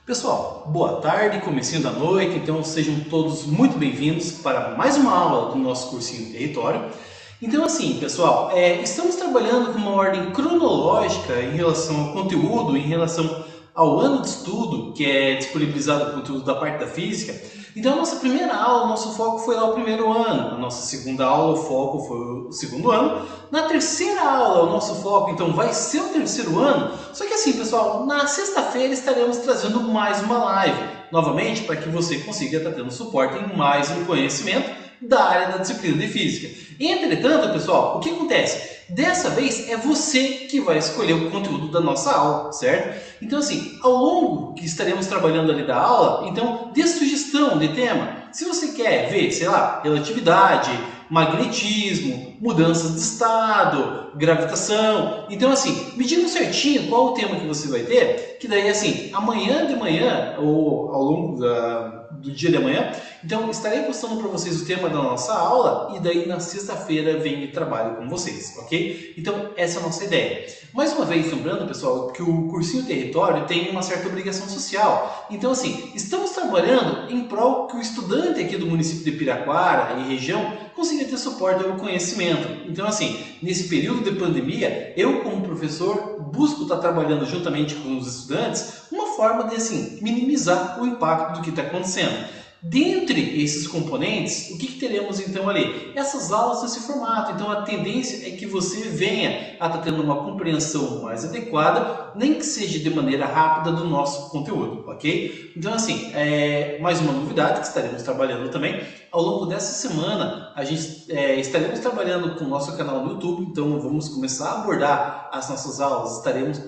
Pessoal, boa tarde, comecinho da noite, então sejam todos muito bem-vindos para mais uma aula do nosso cursinho Território. Então assim, pessoal, estamos trabalhando com uma ordem cronológica em relação ao conteúdo, em relação ao ano de estudo, que é disponibilizado o conteúdo da parte da física. Então a nossa primeira aula, o nosso foco foi lá o primeiro ano, a nossa segunda aula, o foco foi o segundo ano. Na terceira aula, o nosso foco então vai ser o terceiro ano. Só que assim, pessoal, na sexta-feira estaremos trazendo mais uma live, novamente, para que você consiga estar tendo suporte em mais um conhecimento da área da disciplina de física. Entretanto, pessoal, o que acontece? Dessa vez é você que vai escolher o conteúdo da nossa aula, certo? Então assim, ao longo que estaremos trabalhando ali da aula, então dê sugestão de tema. Se você quer ver, sei lá, relatividade, magnetismo, mudanças de estado, gravitação. Então assim, medindo certinho qual o tema que você vai ter, que daí assim, amanhã de manhã ou ao longo do dia de amanhã, então estarei postando para vocês o tema da nossa aula e daí na sexta-feira venho e trabalho com vocês, ok? Então essa é a nossa ideia. Mais uma vez, lembrando, pessoal, que o Cursinho Território tem uma certa obrigação social. Então assim, estamos trabalhando em prol que o estudante aqui do município de Piraquara e região consiga ter suporte ao conhecimento. Então assim, nesse período de pandemia, eu como professor busco estar trabalhando juntamente com os estudantes uma forma de assim, minimizar o impacto do que está acontecendo. Dentre esses componentes, o que teremos então ali? Essas aulas nesse formato. Então a tendência é que você venha a estar tendo uma compreensão mais adequada, nem que seja de maneira rápida do nosso conteúdo, ok? Então assim, mais uma novidade que estaremos trabalhando também. Ao longo dessa semana, a gente estaremos trabalhando com o nosso canal no YouTube, então vamos começar a abordar as nossas aulas, estaremos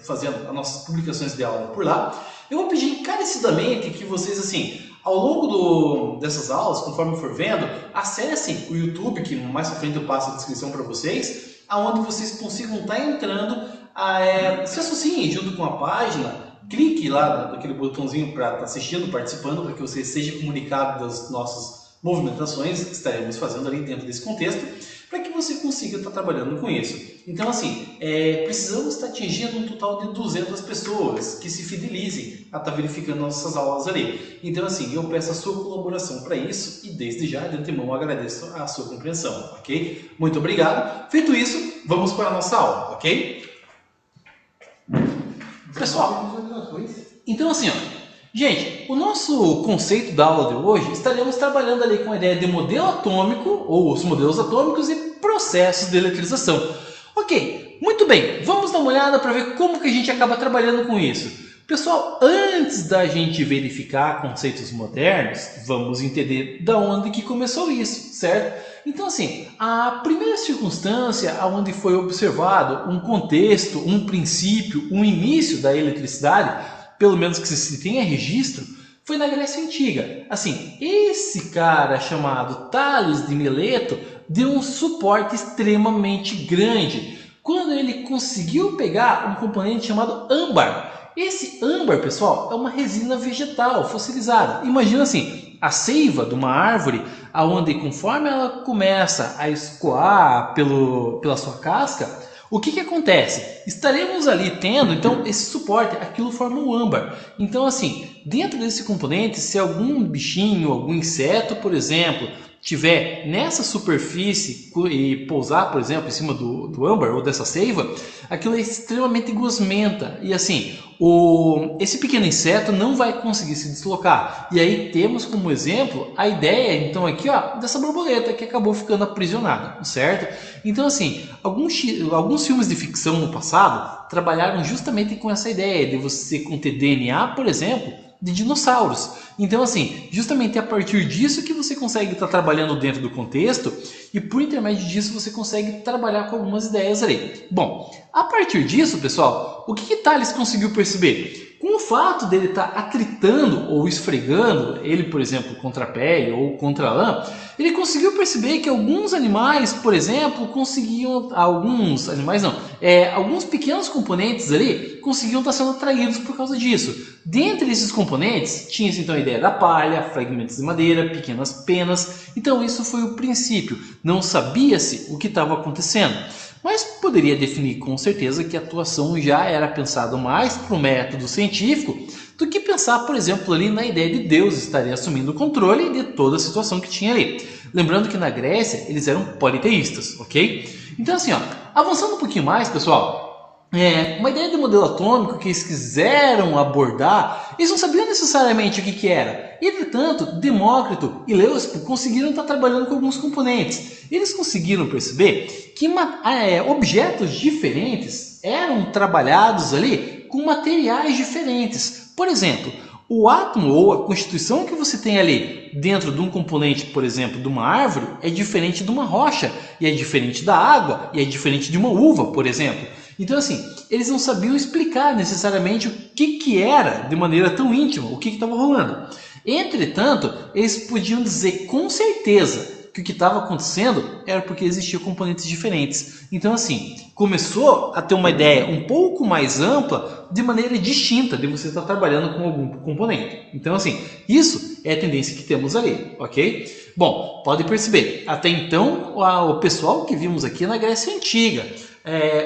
fazendo as nossas publicações de aula por lá. Eu vou pedir encarecidamente que vocês, assim, ao longo dessas aulas, conforme for vendo, acessem o YouTube, que mais pra frente eu passo a descrição para vocês, aonde vocês consigam estar entrando, se associem junto com a página, clique lá naquele botãozinho para estar assistindo, participando, para que você seja comunicado das nossas movimentações que estaremos fazendo ali dentro desse contexto, para que você consiga estar trabalhando com isso. Então assim, precisamos estar atingindo um total de 200 pessoas que se fidelizem a estar verificando nossas aulas ali. Então assim, eu peço a sua colaboração para isso e desde já, de antemão, agradeço a sua compreensão, ok? Muito obrigado. Feito isso, vamos para a nossa aula, ok? Pessoal, então assim, ó, gente, o nosso conceito da aula de hoje, estaremos trabalhando ali com a ideia de modelo atômico, ou os modelos atômicos e processos de eletrização. Ok, muito bem, vamos dar uma olhada para ver como que a gente acaba trabalhando com isso. Pessoal, antes da gente verificar conceitos modernos, vamos entender da onde que começou isso, certo? Então assim, a primeira circunstância onde foi observado um contexto, um princípio, um início da eletricidade, pelo menos que se tenha registro, foi na Grécia Antiga. Assim, esse cara chamado Tales de Mileto deu um suporte extremamente grande quando ele conseguiu pegar um componente chamado âmbar. Esse âmbar, pessoal, é uma resina vegetal fossilizada. Imagina assim, a seiva de uma árvore, aonde conforme ela começa a escoar pela sua casca, o que acontece? Estaremos ali tendo, então, esse suporte, aquilo forma um âmbar. Então, assim, dentro desse componente, se algum bichinho, algum inseto, por exemplo, tiver nessa superfície e pousar, por exemplo, em cima do âmbar ou dessa seiva, aquilo é extremamente gosmenta. E assim, esse pequeno inseto não vai conseguir se deslocar. E aí temos como exemplo a ideia, então, aqui, ó, dessa borboleta que acabou ficando aprisionada, certo? Então, assim, alguns filmes de ficção no passado trabalharam justamente com essa ideia de você conter DNA, por exemplo, de dinossauros. Então, assim, justamente a partir disso que você consegue estar trabalhando dentro do contexto e por intermédio disso você consegue trabalhar com algumas ideias ali. Bom, a partir disso, pessoal, o que Tales conseguiu perceber? Com o fato dele estar atritando ou esfregando ele, por exemplo, contra a pele ou contra a lã, ele conseguiu perceber que alguns animais, por exemplo, alguns pequenos componentes ali conseguiam estar sendo atraídos por causa disso. Dentre esses componentes, tinha-se então a ideia da palha, fragmentos de madeira, pequenas penas. Então isso foi o princípio. Não sabia-se o que estava acontecendo. Mas poderia definir com certeza que a atuação já era pensada mais para o método científico do que pensar, por exemplo, ali na ideia de Deus estaria assumindo o controle de toda a situação que tinha ali. Lembrando que na Grécia eles eram politeístas, ok? Então assim, ó, avançando um pouquinho mais, pessoal, uma ideia de modelo atômico que eles quiseram abordar, eles não sabiam necessariamente o que era. Entretanto, Demócrito e Leucipo conseguiram estar trabalhando com alguns componentes. Eles conseguiram perceber que objetos diferentes eram trabalhados ali com materiais diferentes. Por exemplo, o átomo ou a constituição que você tem ali dentro de um componente, por exemplo, de uma árvore, é diferente de uma rocha, e é diferente da água, e é diferente de uma uva, por exemplo. Então, assim, eles não sabiam explicar necessariamente o que era de maneira tão íntima, o que estava rolando. Entretanto, eles podiam dizer com certeza que o que estava acontecendo era porque existiam componentes diferentes. Então, assim, começou a ter uma ideia um pouco mais ampla de maneira distinta de você estar trabalhando com algum componente. Então, assim, isso é a tendência que temos ali, ok? Bom, pode perceber, até então, o pessoal que vimos aqui na Grécia Antiga,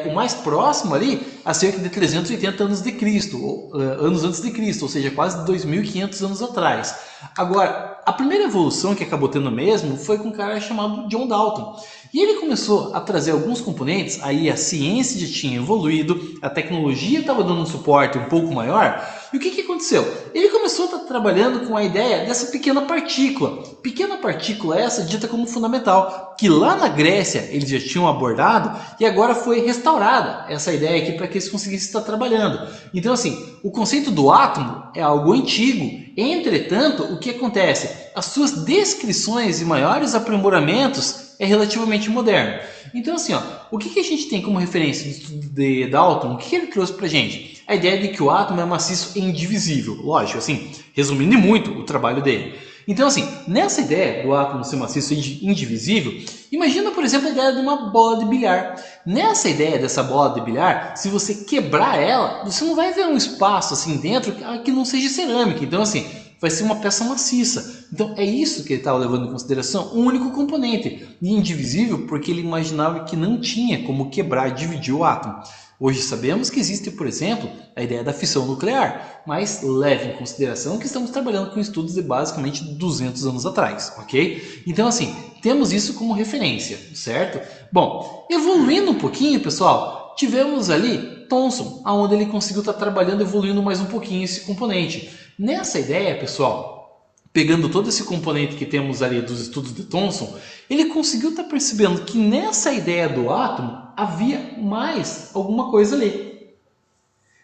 o mais próximo ali a cerca de 380 anos de Cristo, anos antes de Cristo, ou seja, quase 2.500 anos atrás. Agora, a primeira evolução que acabou tendo mesmo foi com um cara chamado John Dalton. E ele começou a trazer alguns componentes, aí a ciência já tinha evoluído, a tecnologia estava dando um suporte um pouco maior. E o que aconteceu? Ele começou a estar trabalhando com a ideia dessa pequena partícula essa dita como fundamental, que lá na Grécia eles já tinham abordado e agora foi restaurada essa ideia aqui para que eles conseguissem estar trabalhando. Então assim, o conceito do átomo é algo antigo, entretanto, o que acontece? As suas descrições e maiores aprimoramentos é relativamente moderno. Então assim, ó, o que a gente tem como referência de Dalton? O que ele trouxe para a gente? A ideia de que o átomo é maciço e indivisível. Lógico, assim, resumindo muito o trabalho dele. Então assim, nessa ideia do átomo ser maciço e indivisível, imagina por exemplo a ideia de uma bola de bilhar. Nessa ideia dessa bola de bilhar, se você quebrar ela, você não vai ver um espaço assim dentro que não seja cerâmica. Então assim, vai ser uma peça maciça. Então é isso que ele estava levando em consideração, um único componente, e indivisível porque ele imaginava que não tinha como quebrar e dividir o átomo. Hoje sabemos que existe, por exemplo, a ideia da fissão nuclear, mas leve em consideração que estamos trabalhando com estudos de basicamente 200 anos atrás, ok? Então assim, temos isso como referência, certo? Bom, evoluindo um pouquinho, pessoal, tivemos ali Thomson, onde ele conseguiu estar trabalhando, evoluindo mais um pouquinho esse componente. Nessa ideia, pessoal, pegando todo esse componente que temos ali dos estudos de Thomson, ele conseguiu estar percebendo que nessa ideia do átomo havia mais alguma coisa ali.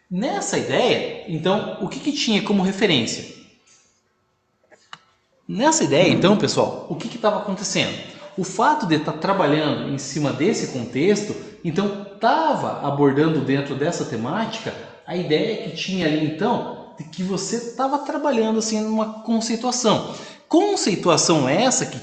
Nessa ideia, então, o que tinha como referência? Nessa ideia, então, pessoal, o que estava acontecendo? O fato de estar trabalhando em cima desse contexto, então, estava abordando dentro dessa temática a ideia que tinha ali, então, de que você estava trabalhando assim numa conceituação. Conceituação essa que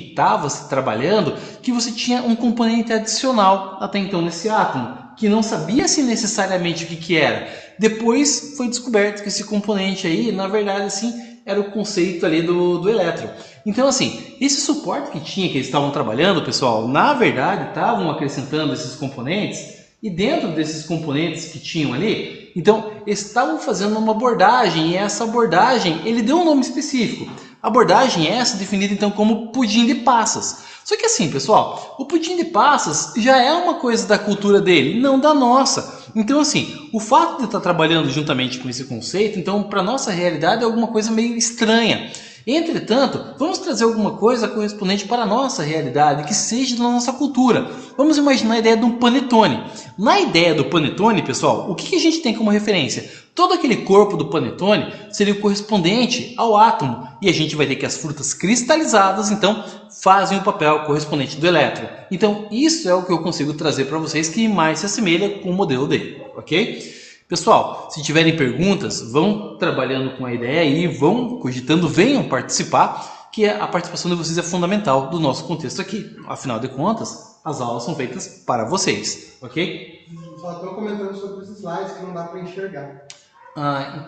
estava se trabalhando, que você tinha um componente adicional até então nesse átomo, que não sabia se necessariamente o que era. Depois foi descoberto que esse componente aí, na verdade, assim, era o conceito ali do elétron. Então, assim, esse suporte que eles estavam trabalhando, pessoal, na verdade, estavam acrescentando esses componentes, e dentro desses componentes que tinham ali, então, estavam fazendo uma abordagem, e essa abordagem, ele deu um nome específico. A abordagem é essa definida, então, como pudim de passas. Só que assim, pessoal, o pudim de passas já é uma coisa da cultura dele, não da nossa. Então, assim, o fato de estar trabalhando juntamente com esse conceito, então, para a nossa realidade é alguma coisa meio estranha. Entretanto, vamos trazer alguma coisa correspondente para a nossa realidade, que seja da nossa cultura. Vamos imaginar a ideia de um panetone. Na ideia do panetone, pessoal, o que a gente tem como referência? Todo aquele corpo do panetone seria o correspondente ao átomo. E a gente vai ter que as frutas cristalizadas, então, fazem o papel correspondente do elétron. Então, isso é o que eu consigo trazer para vocês que mais se assemelha com o modelo dele, ok? Pessoal, se tiverem perguntas, vão trabalhando com a ideia aí, vão cogitando, venham participar, que a participação de vocês é fundamental do nosso contexto aqui. Afinal de contas, as aulas são feitas para vocês, ok? Só estão comentando sobre os slides que não dá para enxergar.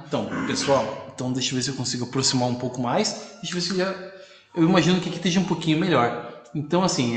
Então, pessoal, deixa eu ver se eu consigo aproximar um pouco mais. Deixa eu ver se eu imagino que aqui esteja um pouquinho melhor. Então, assim,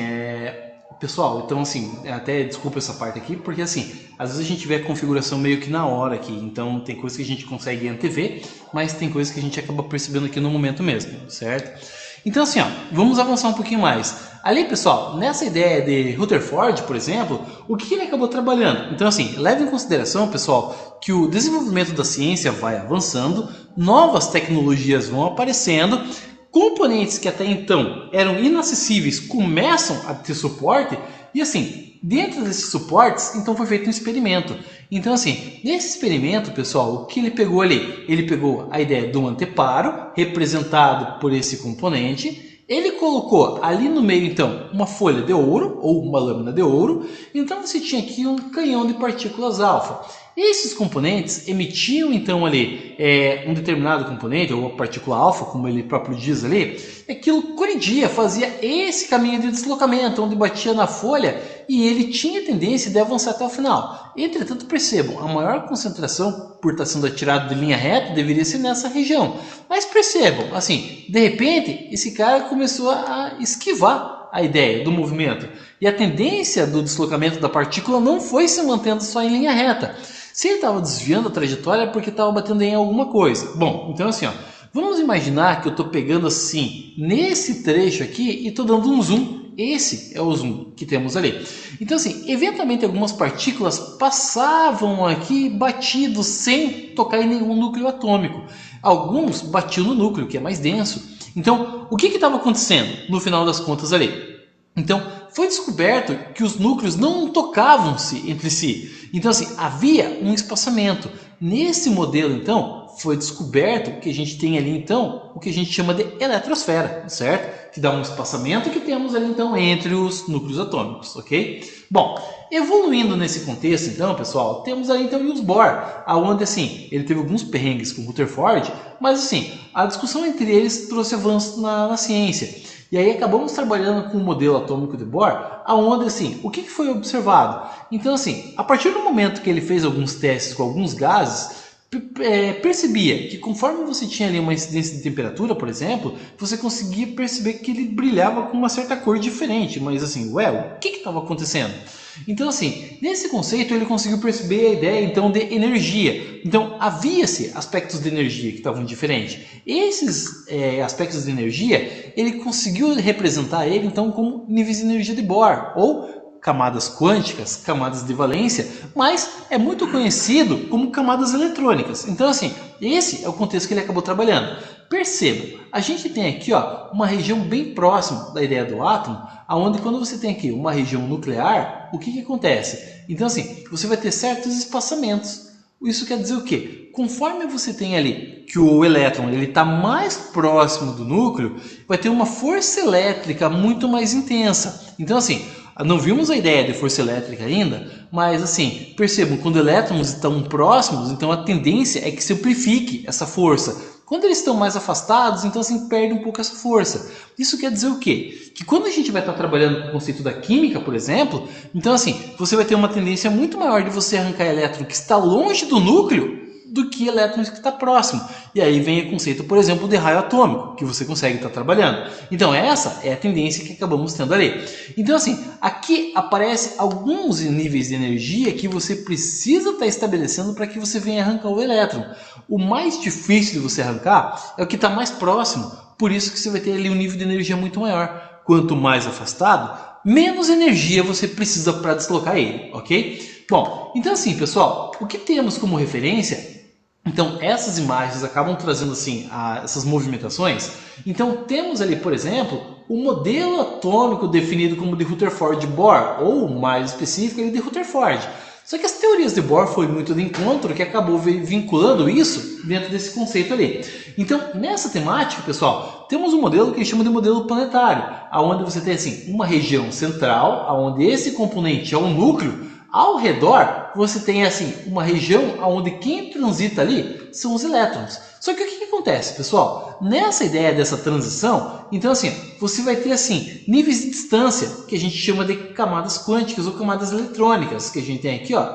Pessoal, então assim, até desculpa essa parte aqui, porque assim, às vezes a gente vê a configuração meio que na hora aqui, então tem coisas que a gente consegue antever, mas tem coisas que a gente acaba percebendo aqui no momento mesmo, certo? Então assim, ó, vamos avançar um pouquinho mais. Ali, pessoal, nessa ideia de Rutherford, por exemplo, o que ele acabou trabalhando? Então assim, leve em consideração, pessoal, que o desenvolvimento da ciência vai avançando, novas tecnologias vão aparecendo, componentes que até então eram inacessíveis começam a ter suporte e assim, dentro desses suportes, então foi feito um experimento. Então assim, nesse experimento, pessoal, o que ele pegou ali? Ele pegou a ideia do anteparo, representado por esse componente, ele colocou ali no meio então uma folha de ouro ou uma lâmina de ouro, então você tinha aqui um canhão de partículas alfa. Esses componentes emitiam então ali um determinado componente, ou a partícula alfa, como ele próprio diz ali, aquilo colidia, fazia esse caminho de deslocamento, onde batia na folha e ele tinha tendência de avançar até o final. Entretanto, percebam, a maior concentração, por estar sendo atirado de linha reta, deveria ser nessa região. Mas percebam, assim, de repente, esse cara começou a esquivar a ideia do movimento. E a tendência do deslocamento da partícula não foi se mantendo só em linha reta. Se ele estava desviando a trajetória é porque estava batendo em alguma coisa. Bom, então assim, ó, vamos imaginar que eu estou pegando assim, nesse trecho aqui e estou dando um zoom. Esse é o zoom que temos ali. Então assim, eventualmente algumas partículas passavam aqui batidos sem tocar em nenhum núcleo atômico. Alguns batiam no núcleo, que é mais denso. Então, o que estava acontecendo no final das contas ali? Então, foi descoberto que os núcleos não tocavam-se entre si. Então, assim, havia um espaçamento. Nesse modelo, então, foi descoberto que a gente tem ali, então, o que a gente chama de eletrosfera, certo? Que dá um espaçamento que temos ali, então, entre os núcleos atômicos, ok? Bom, evoluindo nesse contexto, então, pessoal, temos ali, então, Niels Bohr, onde, assim, ele teve alguns perrengues com Rutherford, mas, assim, a discussão entre eles trouxe avanços na ciência. E aí acabamos trabalhando com o modelo atômico de Bohr, aonde assim, o que foi observado? Então assim, a partir do momento que ele fez alguns testes com alguns gases, percebia que conforme você tinha ali uma incidência de temperatura, por exemplo, você conseguia perceber que ele brilhava com uma certa cor diferente, mas assim, ué, o que estava acontecendo? Então assim, nesse conceito ele conseguiu perceber a ideia então de energia. Então havia-se aspectos de energia que estavam diferentes. Esses aspectos de energia, ele conseguiu representar ele então como níveis de energia de Bohr, ou camadas quânticas, camadas de valência, mas é muito conhecido como camadas eletrônicas. Então assim, esse é o contexto que ele acabou trabalhando. Percebam, a gente tem aqui ó, uma região bem próxima da ideia do átomo, onde quando você tem aqui uma região nuclear, o que acontece? Então assim, você vai ter certos espaçamentos. Isso quer dizer o quê? Conforme você tem ali que o elétron está mais próximo do núcleo, vai ter uma força elétrica muito mais intensa. Então assim, não vimos a ideia de força elétrica ainda, mas assim, percebam, quando elétrons estão próximos, então a tendência é que se amplifique essa força. Quando eles estão mais afastados, então assim, perde um pouco essa força. Isso quer dizer o quê? Que quando a gente vai estar trabalhando com o conceito da química, por exemplo, então assim, você vai ter uma tendência muito maior de você arrancar elétron que está longe do núcleo do que elétrons que está próximo. E aí vem o conceito, por exemplo, de raio atômico, que você consegue estar trabalhando. Então essa é a tendência que acabamos tendo ali. Então assim, aqui aparecem alguns níveis de energia que você precisa estar estabelecendo para que você venha arrancar o elétron. O mais difícil de você arrancar é o que está mais próximo, por isso que você vai ter ali um nível de energia muito maior. Quanto mais afastado, menos energia você precisa para deslocar ele, ok? Bom, então assim, pessoal, o que temos como referência? Então, essas imagens acabam trazendo assim essas movimentações. Então, temos ali, por exemplo, o modelo atômico definido como de Rutherford-Bohr, ou mais específico, ele de Rutherford. Só que as teorias de Bohr foi muito de encontro que acabou vinculando isso dentro desse conceito ali. Então, nessa temática, pessoal, temos um modelo que a gente chama de modelo planetário, onde você tem assim uma região central, onde esse componente é um núcleo. Ao redor, você tem assim uma região onde quem transita ali são os elétrons. Só que o que acontece, pessoal? Nessa ideia dessa transição, então assim, você vai ter assim níveis de distância que a gente chama de camadas quânticas ou camadas eletrônicas, que a gente tem aqui, ó,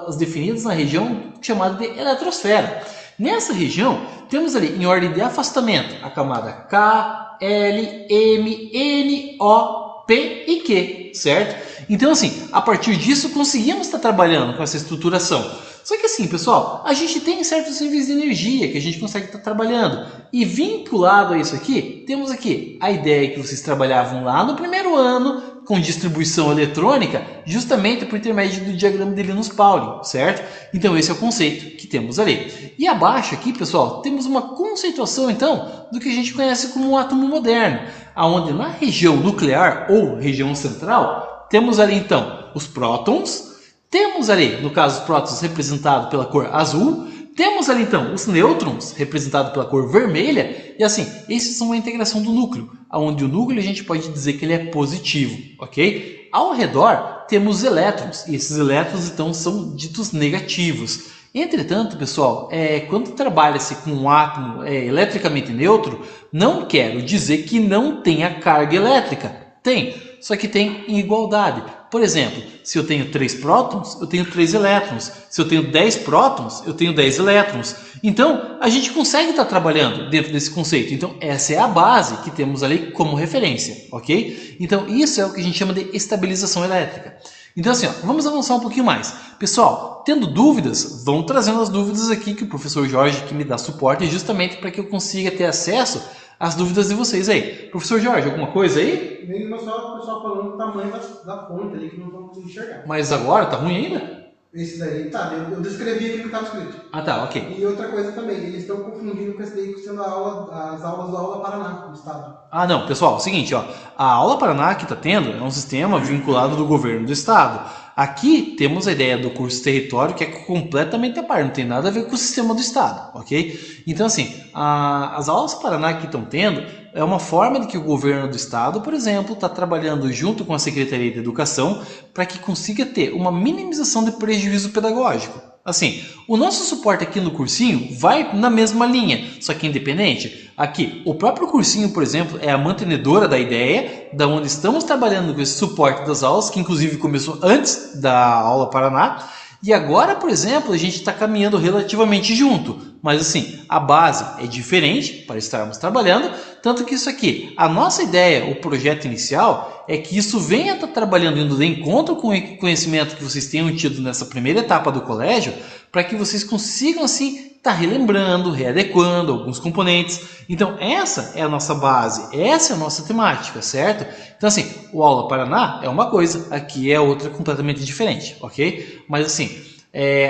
as definidas na região chamada de eletrosfera. Nessa região, temos ali em ordem de afastamento a camada K, L, M, N, O, P e Q, certo? Então assim, a partir disso conseguimos estar trabalhando com essa estruturação. Só que assim, pessoal, a gente tem certos níveis de energia que a gente consegue estar trabalhando. E vinculado a isso aqui, temos aqui a ideia que vocês trabalhavam lá no primeiro ano com distribuição eletrônica, justamente por intermédio do diagrama de Linus-Pauling, certo? Então esse é o conceito que temos ali. E abaixo aqui, pessoal, temos uma conceituação então do que a gente conhece como um átomo moderno, onde na região nuclear ou região central, temos ali então os prótons. Temos ali, no caso, os prótons representados pela cor azul. Temos ali, então, os nêutrons representados pela cor vermelha. E assim, esses são a integração do núcleo, onde o núcleo a gente pode dizer que ele é positivo, ok? Ao redor, temos os elétrons. E esses elétrons, então, são ditos negativos. Entretanto, pessoal, quando trabalha-se com um átomo eletricamente neutro, não quero dizer que não tenha carga elétrica. Tem, só que tem em igualdade. Por exemplo, se eu tenho 3 prótons, eu tenho 3 elétrons. Se eu tenho 10 prótons, eu tenho 10 elétrons. Então, a gente consegue estar trabalhando dentro desse conceito. Então, essa é a base que temos ali como referência, ok? Então, isso é o que a gente chama de estabilização elétrica. Então, assim, vamos avançar um pouquinho mais. Pessoal, tendo dúvidas, vão trazendo as dúvidas aqui que o professor Jorge que me dá suporte justamente para que eu consiga ter acesso às dúvidas de vocês aí. Professor Jorge, alguma coisa aí? Nem só o pessoal falando do tamanho da fonte ali, que não estão conseguindo enxergar. Mas agora tá ruim ainda? Esses aí, tá, eu descrevi aquilo que estava escrito. Ah, tá, ok. E outra coisa também, eles estão confundindo com esse daí sendo as aulas do Aula Paraná, do Estado. Ah, não, pessoal, é o seguinte, ó, a Aula Paraná que está tendo é um sistema vinculado do governo do estado. Aqui temos a ideia do curso território que é completamente à parte, não tem nada a ver com o sistema do estado, ok? Então, assim, as aulas Paraná que estão tendo é uma forma de que o governo do estado, por exemplo, está trabalhando junto com a Secretaria de Educação para que consiga ter uma minimização de prejuízo pedagógico. Assim, o nosso suporte aqui no cursinho vai na mesma linha, só que independente. Aqui, o próprio cursinho, por exemplo, é a mantenedora da ideia, da onde estamos trabalhando com esse suporte das aulas, que inclusive começou antes da Aula Paraná. E agora, por exemplo, a gente está caminhando relativamente junto. Mas assim, a base é diferente para estarmos trabalhando, tanto que isso aqui, a nossa ideia, o projeto inicial, é que isso venha estar trabalhando, indo de encontro com o conhecimento que vocês tenham tido nessa primeira etapa do colégio, para que vocês consigam assim estar relembrando, readequando alguns componentes. Então essa é a nossa base, essa é a nossa temática, certo? Então assim, o Aula Paraná é uma coisa, aqui é outra completamente diferente, ok? Mas assim,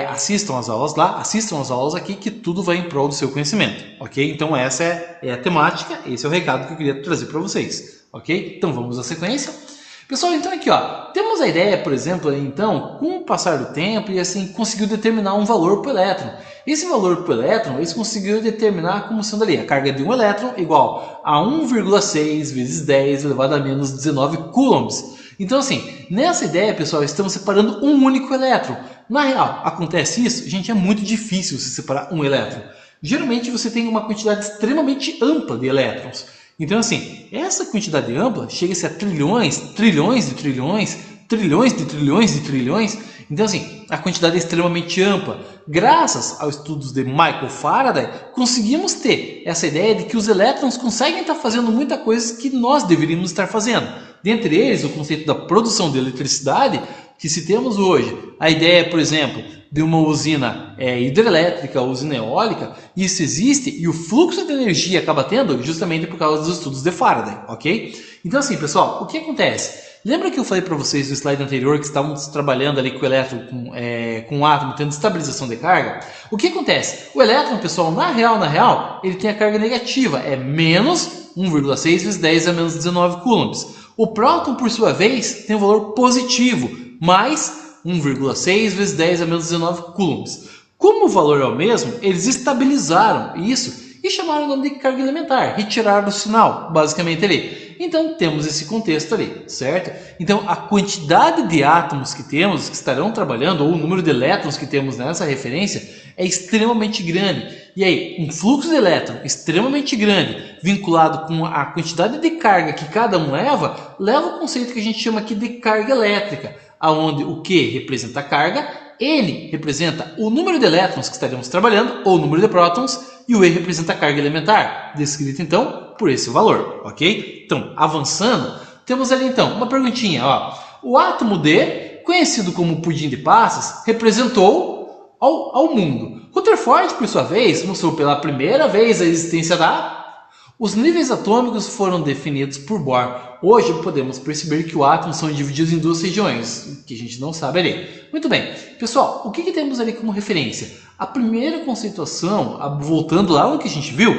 assistam às aulas lá, assistam às aulas aqui, que tudo vai em prol do seu conhecimento, ok? Então essa é a temática, esse é o recado que eu queria trazer para vocês, ok? Então vamos à sequência. Pessoal, então aqui, ó, temos a ideia, por exemplo, então, com o passar do tempo, e assim, conseguiu determinar um valor para o elétron. Esse valor para o elétron, eles conseguiram determinar como sendo ali, a carga de um elétron igual a 1,6 vezes 10 elevado a menos 19 coulombs. Então assim, nessa ideia, pessoal, estamos separando um único elétron. Na real, acontece isso? Gente, é muito difícil você separar um elétron. Geralmente você tem uma quantidade extremamente ampla de elétrons. Então assim, essa quantidade ampla chega-se a trilhões, trilhões de trilhões, trilhões de trilhões de trilhões. Então assim, a quantidade é extremamente ampla. Graças aos estudos de Michael Faraday, conseguimos ter essa ideia de que os elétrons conseguem estar fazendo muita coisa que nós deveríamos estar fazendo. Dentre eles, o conceito da produção de eletricidade, que se temos hoje a ideia, por exemplo, de uma usina hidrelétrica, usina eólica, isso existe e o fluxo de energia acaba tendo justamente por causa dos estudos de Faraday, ok? Então assim, pessoal, o que acontece? Lembra que eu falei para vocês no slide anterior que estávamos trabalhando ali com o elétron, com o átomo, tendo estabilização de carga? O que acontece? O elétron, pessoal, na real, ele tem a carga negativa, é menos 1,6 vezes 10 a menos 19 coulombs. O próton, por sua vez, tem um valor positivo, mais 1,6 vezes 10 a menos 19 coulombs. Como o valor é o mesmo, eles estabilizaram isso e chamaram o nome de carga elementar, retiraram o sinal, basicamente ali. Então temos esse contexto ali, certo? Então a quantidade de átomos que temos, que estarão trabalhando, ou o número de elétrons que temos nessa referência, é extremamente grande. E aí, um fluxo de elétron extremamente grande, vinculado com a quantidade de carga que cada um leva o conceito que a gente chama aqui de carga elétrica, aonde o Q representa a carga, ele representa o número de elétrons que estaremos trabalhando, ou o número de prótons, e o E representa a carga elementar, descrita então por esse valor, ok? Então, avançando, Temos ali então uma perguntinha, ó. O átomo D, conhecido como pudim de passas, representou ao mundo. Rutherford, por sua vez, mostrou pela primeira vez a existência da... Os níveis atômicos foram definidos por Bohr. Hoje podemos perceber que o átomo são divididos em duas regiões, que a gente não sabe ali. Muito bem, pessoal, o que temos ali como referência? A primeira conceituação, voltando lá no que a gente viu,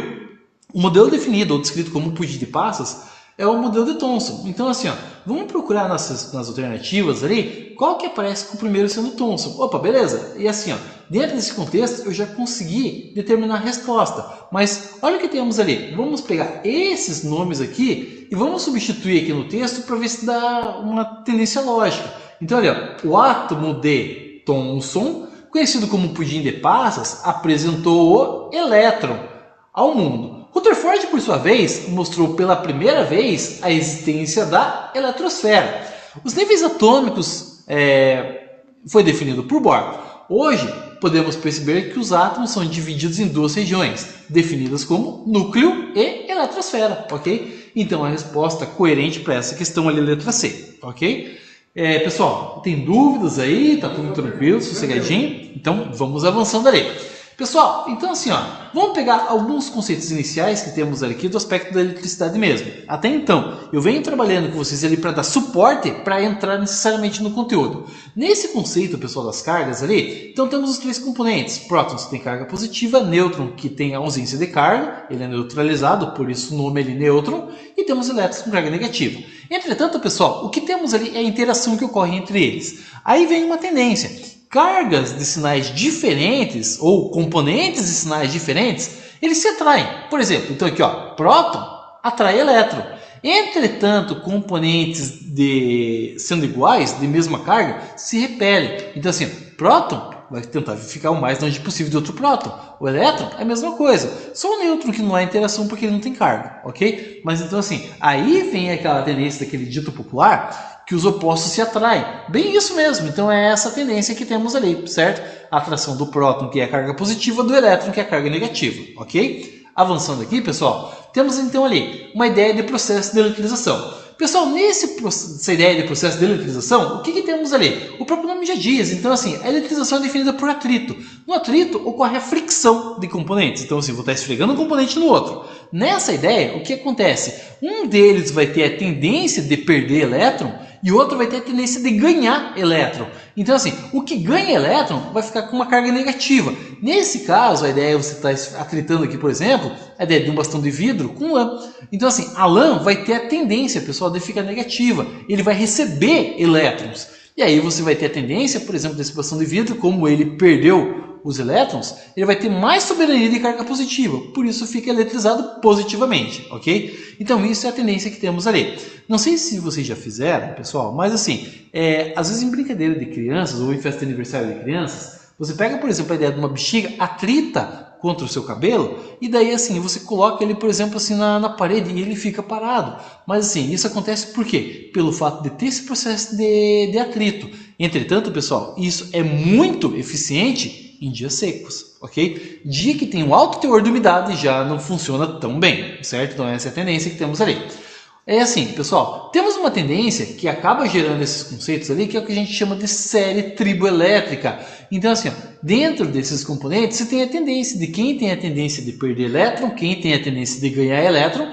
o modelo definido ou descrito como pudim de passas é o modelo de Thomson. Então assim, ó, vamos procurar nas alternativas ali, qual que aparece com o primeiro sendo Thomson. Opa, beleza. E assim, ó, dentro desse contexto eu já consegui determinar a resposta. Mas olha o que temos ali. Vamos pegar esses nomes aqui e vamos substituir aqui no texto para ver se dá uma tendência lógica. Então olha, o átomo de Thomson, conhecido como pudim de passas, apresentou o elétron ao mundo. Rutherford, por sua vez, mostrou pela primeira vez a existência da eletrosfera. Os níveis atômicos foi definido por Bohr. Hoje, podemos perceber que os átomos são divididos em duas regiões, definidas como núcleo e eletrosfera, ok? Então, a resposta coerente para essa questão ali é a letra C, ok? Pessoal, tem dúvidas aí? Tá tudo tranquilo, sossegadinho? Então, vamos avançando ali. Pessoal, então assim, ó, vamos pegar alguns conceitos iniciais que temos aqui do aspecto da eletricidade mesmo. Até então, eu venho trabalhando com vocês ali para dar suporte para entrar necessariamente no conteúdo. Nesse conceito, pessoal, das cargas ali, então temos os três componentes. Prótons, que tem carga positiva, nêutron, que tem a ausência de carga, ele é neutralizado, por isso o nome é nêutron, e temos elétrons com carga negativa. Entretanto, pessoal, o que temos ali é a interação que ocorre entre eles. Aí vem uma tendência. Cargas de sinais diferentes ou componentes de sinais diferentes, eles se atraem. Por exemplo, então aqui, ó, próton atrai elétron. Entretanto, componentes sendo iguais, de mesma carga, se repelem. Então assim, próton vai tentar ficar o mais longe possível de outro próton. O elétron é a mesma coisa. Só o nêutron que não há interação porque ele não tem carga, ok? Mas então assim, aí vem aquela tendência daquele dito popular que os opostos se atraem. Bem isso mesmo. Então é essa tendência que temos ali, certo? A atração do próton, que é a carga positiva, do elétron, que é a carga negativa, ok? Avançando aqui, pessoal, temos então ali uma ideia de processo de eletrização. Pessoal, nessa ideia de processo de eletrização, o que temos ali? O próprio nome já diz. Então, assim, a eletrização é definida por atrito. No atrito, ocorre a fricção de componentes. Então, assim, vou estar esfregando um componente no outro. Nessa ideia, o que acontece? Um deles vai ter a tendência de perder elétron e o outro vai ter a tendência de ganhar elétron. Então, assim, o que ganha elétron vai ficar com uma carga negativa. Nesse caso, a ideia é você estar atritando aqui, por exemplo, a ideia de um bastão de vidro com lã. Então, assim, a lã vai ter a tendência, pessoal, de ficar negativa. Ele vai receber elétrons. E aí você vai ter a tendência, por exemplo, desse bastão de vidro, como ele perdeu os elétrons, ele vai ter mais soberania de carga positiva, por isso fica eletrizado positivamente, ok? Então isso é a tendência que temos ali. Não sei se vocês já fizeram, pessoal, mas assim, às vezes em brincadeira de crianças ou em festa de aniversário de crianças, você pega, por exemplo, a ideia de uma bexiga, atrita contra o seu cabelo, e daí assim, você coloca ele, por exemplo, assim na parede e ele fica parado. Mas assim, isso acontece por quê? Pelo fato de ter esse processo de atrito. Entretanto, pessoal, isso é muito eficiente em dias secos, ok? Dia que tem um alto teor de umidade já não funciona tão bem, certo? Então essa é a tendência que temos ali. É assim, pessoal, temos uma tendência que acaba gerando esses conceitos ali, que é o que a gente chama de série triboelétrica. Então assim, ó, dentro desses componentes você tem a tendência de quem tem a tendência de perder elétron, quem tem a tendência de ganhar elétron.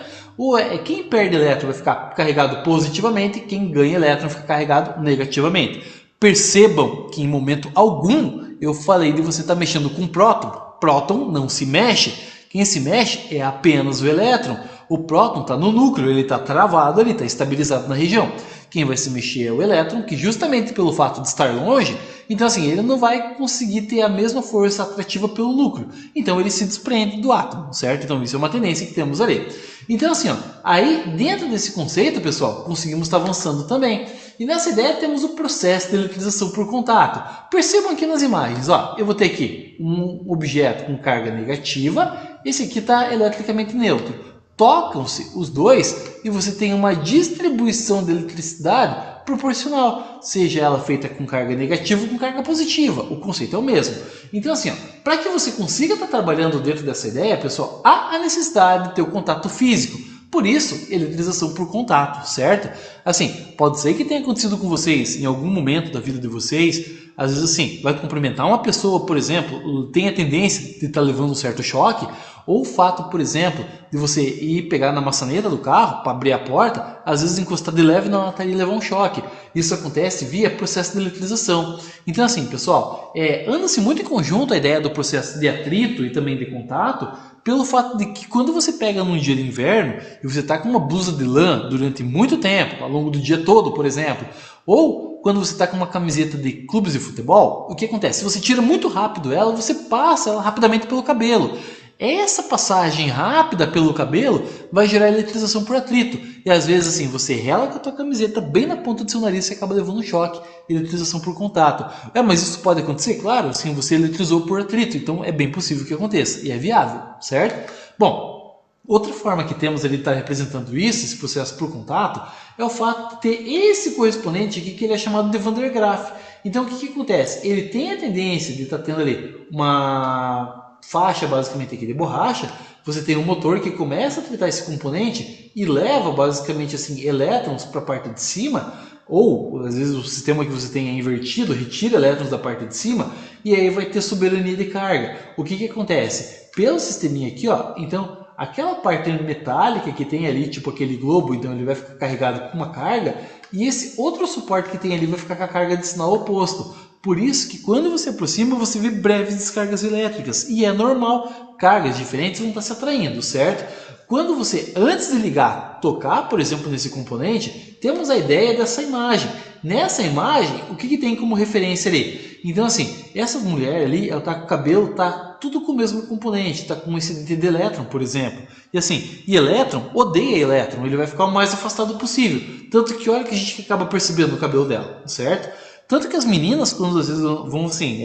Quem perde elétron vai ficar carregado positivamente, quem ganha elétron fica carregado negativamente. Percebam que em momento algum eu falei de você estar mexendo com próton. Próton não se mexe. Quem se mexe é apenas o elétron. O próton está no núcleo, ele está travado ali, está estabilizado na região. Quem vai se mexer é o elétron, que justamente pelo fato de estar longe, então assim, ele não vai conseguir ter a mesma força atrativa pelo núcleo. Então ele se desprende do átomo, certo? Então isso é uma tendência que temos ali. Então assim, ó, aí dentro desse conceito, pessoal, conseguimos estar avançando também. E nessa ideia temos o processo de eletrização por contato. Percebam aqui nas imagens, ó, eu vou ter aqui um objeto com carga negativa, esse aqui está eletricamente neutro. Tocam-se os dois e você tem uma distribuição de eletricidade proporcional, seja ela feita com carga negativa ou com carga positiva. O conceito é o mesmo. Então assim, para que você consiga estar trabalhando dentro dessa ideia, pessoal, há a necessidade de ter o contato físico. Por isso, eletrização por contato, certo? Assim, pode ser que tenha acontecido com vocês em algum momento da vida de vocês, às vezes assim, vai cumprimentar uma pessoa, por exemplo, tem a tendência de estar levando um certo choque, ou o fato, por exemplo, de você ir pegar na maçaneta do carro para abrir a porta, às vezes encostar de leve na lataria e levar um choque. Isso acontece via processo de eletrização. Então assim, pessoal, anda-se muito em conjunto a ideia do processo de atrito e também de contato, pelo fato de que quando você pega num dia de inverno e você está com uma blusa de lã durante muito tempo, ao longo do dia todo, por exemplo, ou quando você está com uma camiseta de clubes de futebol, o que acontece? Se você tira muito rápido ela, você passa ela rapidamente pelo cabelo. Essa passagem rápida pelo cabelo vai gerar eletrização por atrito. E às vezes assim, você rela com a tua camiseta bem na ponta do seu nariz e acaba levando um choque, eletrização por contato. Mas isso pode acontecer? Claro, assim, você eletrizou por atrito, então é bem possível que aconteça. E é viável, certo? Bom, outra forma que temos ali de estar representando isso, esse processo por contato, é o fato de ter esse correspondente aqui que ele é chamado de Van der Graaf. Então o que acontece? Ele tem a tendência de estar tendo ali uma faixa basicamente aqui de borracha, você tem um motor que começa a tratar esse componente e leva basicamente assim elétrons para a parte de cima, ou às vezes o sistema que você tem é invertido, retira elétrons da parte de cima e aí vai ter soberania de carga. O que acontece? Pelo sisteminha aqui, ó, então aquela parte metálica que tem ali, tipo aquele globo, então ele vai ficar carregado com uma carga e esse outro suporte que tem ali vai ficar com a carga de sinal oposto. Por isso que quando você aproxima, você vê breves descargas elétricas. E é normal, cargas diferentes vão estar se atraindo, certo? Quando você, antes de ligar, tocar, por exemplo, nesse componente, temos a ideia dessa imagem. Nessa imagem, o que tem como referência ali? Então, assim, essa mulher ali, ela está com o cabelo, está tudo com o mesmo componente, está com um incidente de elétron, por exemplo. E assim, e elétron odeia elétron, ele vai ficar o mais afastado possível. Tanto que olha que a gente acaba percebendo no cabelo dela, certo? Tanto que as meninas, quando às vezes vão assim,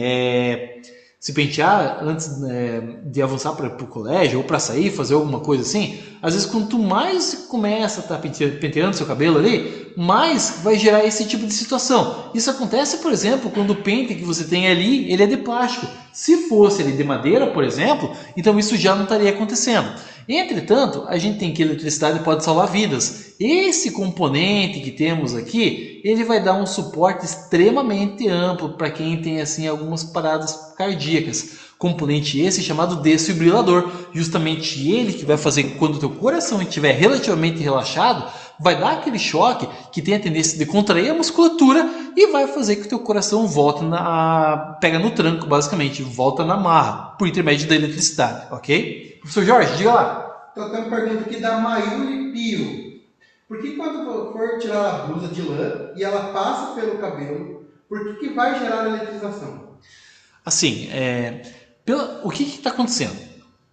se pentear antes de avançar para o colégio ou para sair, fazer alguma coisa assim, às vezes quanto mais você começa a estar penteando seu cabelo ali, mais vai gerar esse tipo de situação. Isso acontece, por exemplo, quando o pente que você tem ali, ele é de plástico. Se fosse ele de madeira, por exemplo, então isso já não estaria acontecendo. Entretanto, a gente tem que a eletricidade pode salvar vidas. Esse componente que temos aqui, ele vai dar um suporte extremamente amplo para quem tem assim algumas paradas cardíacas. Componente esse chamado desfibrilador, justamente ele que vai fazer que quando o teu coração estiver relativamente relaxado, vai dar aquele choque que tem a tendência de contrair a musculatura e vai fazer que o teu coração volte pega no tranco, basicamente, volta na marra, por intermédio da eletricidade, ok? Professor Jorge, diga lá. Então tem uma pergunta aqui da Mayuri Pio. Por que quando for tirar a blusa de lã e ela passa pelo cabelo, por que vai gerar eletrização? Assim, o que está acontecendo?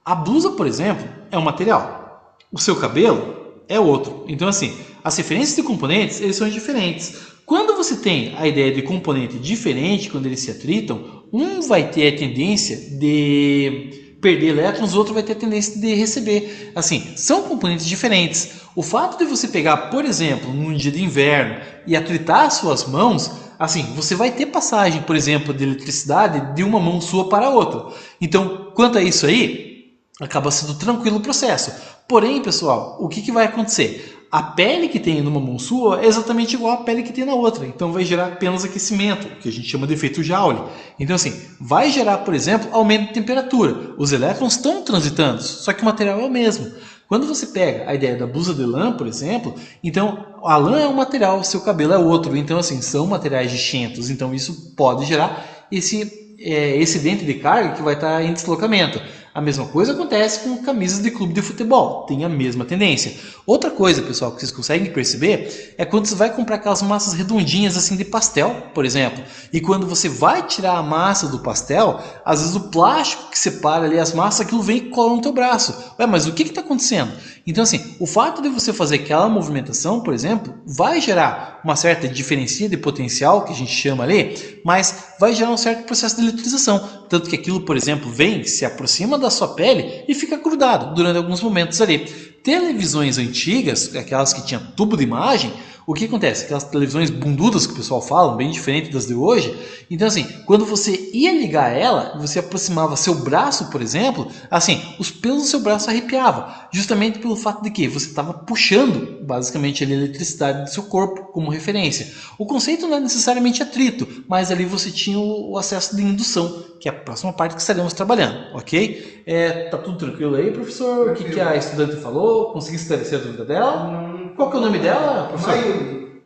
A blusa, por exemplo, é um material. O seu cabelo é outro. Então, assim, as referências de componentes, eles são diferentes. Quando você tem a ideia de componente diferente, quando eles se atritam, um vai ter a tendência de perder elétrons, o outro vai ter a tendência de receber. Assim, são componentes diferentes. O fato de você pegar, por exemplo, num dia de inverno e atritar as suas mãos, assim, você vai ter passagem, por exemplo, de eletricidade de uma mão sua para a outra. Então, quanto a isso aí, acaba sendo tranquilo o processo. Porém, pessoal, o que vai acontecer? A pele que tem numa mão sua é exatamente igual à pele que tem na outra. Então vai gerar apenas aquecimento, que a gente chama de efeito Joule. Então assim, vai gerar, por exemplo, aumento de temperatura. Os elétrons estão transitando, só que o material é o mesmo. Quando você pega a ideia da blusa de lã, por exemplo, então a lã é um material, o seu cabelo é outro. Então assim, são materiais distintos. Então isso pode gerar esse dente de carga que vai estar em deslocamento. A mesma coisa acontece com camisas de clube de futebol, tem a mesma tendência. Outra coisa, pessoal, que vocês conseguem perceber é quando você vai comprar aquelas massas redondinhas assim de pastel, por exemplo, e quando você vai tirar a massa do pastel, às vezes o plástico que separa ali as massas, aquilo vem e cola no teu braço. Mas o que está acontecendo? Então assim, o fato de você fazer aquela movimentação, por exemplo, vai gerar uma certa diferença de potencial, que a gente chama ali, mas vai gerar um certo processo de eletrização. Tanto que aquilo, por exemplo, vem, se aproxima da sua pele e fica grudado durante alguns momentos ali. televisões antigas, aquelas que tinham tubo de imagem, o que acontece? Aquelas televisões bundudas que o pessoal fala, bem diferente das de hoje. Então assim, quando você ia ligar ela, você aproximava seu braço, por exemplo, assim, os pelos do seu braço arrepiavam, justamente pelo fato de que você estava puxando, basicamente, a eletricidade do seu corpo como referência. O conceito não é necessariamente atrito, mas ali você tinha o acesso de indução, que é a próxima parte que estaremos trabalhando, ok? Tá tudo tranquilo aí, professor? O que a estudante falou? Consegui esclarecer a dúvida dela? Qual que é o nome dela, professor?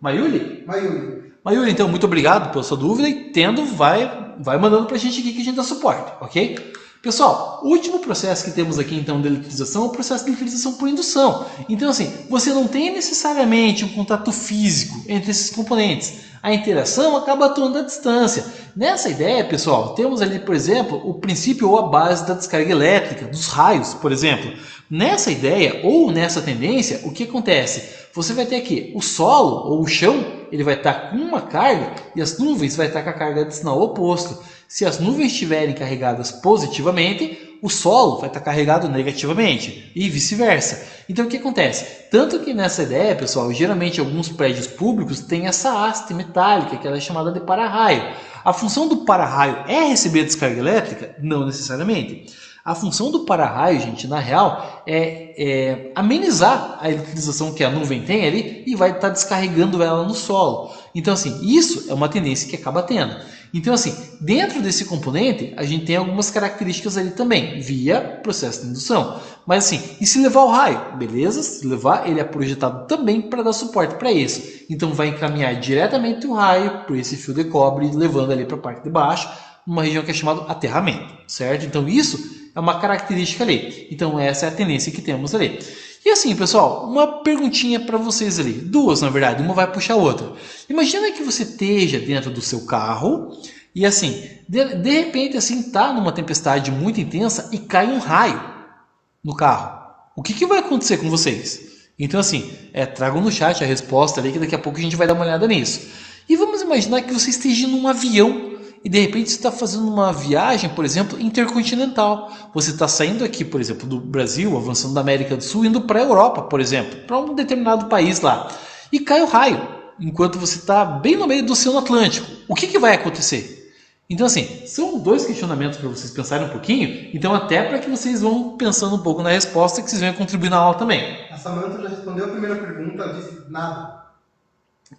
Mayuli. Mayuli, então, muito obrigado pela sua dúvida e vai mandando pra gente aqui que a gente dá suporte, ok? Pessoal, o último processo que temos aqui então de eletrização é o processo de eletrização por indução. Então assim, você não tem necessariamente um contato físico entre esses componentes. A interação acaba atuando à distância. Nessa ideia, pessoal, temos ali, por exemplo, o princípio ou a base da descarga elétrica, dos raios, por exemplo. Nessa ideia ou nessa tendência, o que acontece? Você vai ter aqui o solo ou o chão, ele vai estar com uma carga e as nuvens vai estar com a carga de sinal oposto. Se as nuvens estiverem carregadas positivamente, o solo vai estar carregado negativamente e vice-versa. Então o que acontece? Tanto que nessa ideia, pessoal, geralmente alguns prédios públicos têm essa haste metálica que ela é chamada de para-raio. A função do para-raio é receber descarga elétrica? Não necessariamente. A função do para-raio, gente, na real, é amenizar a eletrização que a nuvem tem ali e vai estar descarregando ela no solo. Então, assim, isso é uma tendência que acaba tendo. Então, assim, dentro desse componente, a gente tem algumas características ali também, via processo de indução. Mas assim, e se levar o raio? Beleza, se levar, ele é projetado também para dar suporte para isso. Então, vai encaminhar diretamente o raio por esse fio de cobre, levando ali para a parte de baixo, uma região que é chamada aterramento, certo? Então, isso é uma característica ali. Então, essa é a tendência que temos ali. E assim, pessoal, uma perguntinha para vocês ali. Duas, na verdade. Uma vai puxar a outra. Imagina que você esteja dentro do seu carro e assim, de repente, assim, tá numa tempestade muito intensa e cai um raio no carro. O que vai acontecer com vocês? Então, assim, tragam no chat a resposta ali que daqui a pouco a gente vai dar uma olhada nisso. E vamos imaginar que você esteja num avião e de repente você está fazendo uma viagem, por exemplo, intercontinental. Você está saindo aqui, por exemplo, do Brasil, avançando da América do Sul, indo para a Europa, por exemplo, para um determinado país lá. E cai o raio, enquanto você está bem no meio do Oceano Atlântico. O que vai acontecer? Então, assim, são dois questionamentos para vocês pensarem um pouquinho. Então, até para que vocês vão pensando um pouco na resposta, que vocês venham contribuir na aula também. A Samantha já respondeu a primeira pergunta, ela disse nada.